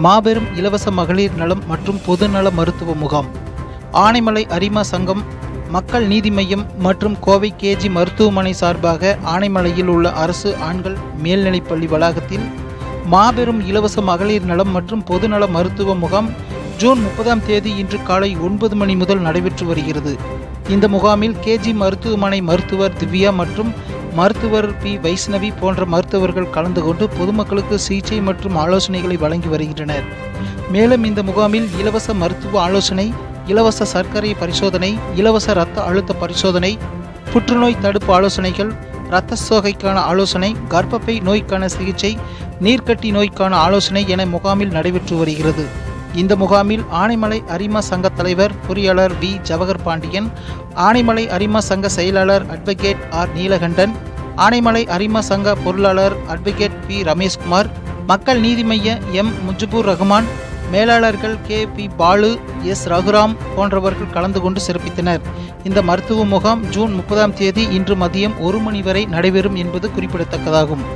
மாபெரும் இலவச மகளிர் நலம் மற்றும் பொதுநல மருத்துவ முகாம். ஆனைமலை அரிமா சங்கம், மக்கள் நீதி மையம் மற்றும் கோவை கேஜி மருத்துவமனை சார்பாக ஆனைமலையில் உள்ள அரசு ஆண்கள் மேல்நிலைப்பள்ளி வளாகத்தில் மாபெரும் இலவச மகளிர் நலம் மற்றும் பொதுநல மருத்துவ முகாம் ஜூன் 30ஆம் தேதி இன்று காலை 9 மணி முதல் நடைபெற்று வருகிறது. இந்த முகாமில் கேஜி மருத்துவமனை மருத்துவர் திவ்யா மற்றும் மருத்துவர் பி வைஷ்ணவி போன்ற மருத்துவர்கள் கலந்து கொண்டு பொதுமக்களுக்கு சிகிச்சை மற்றும் ஆலோசனைகளை வழங்கி வருகின்றனர். மேலும் இந்த முகாமில் இலவச மருத்துவ ஆலோசனை, இலவச சர்க்கரை பரிசோதனை, இலவச இரத்த அழுத்த பரிசோதனை, புற்றுநோய் தடுப்பு ஆலோசனைகள், இரத்த சோகைக்கான ஆலோசனை, கர்ப்பப்பை நோய்க்கான சிகிச்சை, நீர்க்கட்டி நோய்க்கான ஆலோசனை என முகாமில் நடைபெற்று வருகிறது. இந்த முகாமில் ஆனைமலை அரிமா சங்க தலைவர் பொறியாளர் வி ஜவஹர் பாண்டியன், ஆனைமலை அரிமா சங்க செயலாளர் அட்வொகேட் ஆர் நீலகண்டன், ஆனைமலை அரிமா சங்க பொருளாளர் அட்வொகேட் பி ரமேஷ்குமார், மக்கள் நீதி மைய எம் முஜிபுர் ரஹ்மான், மேலாளர்கள் K P Balu, S Raghuram போன்றவர்கள் கலந்து கொண்டு சிறப்பித்தனர். இந்த மருத்துவ முகாம் ஜூன் 30ஆம் தேதி இன்று மதியம் 1 மணி வரை நடைபெறும் என்பது குறிப்பிடத்தக்கதாகும்.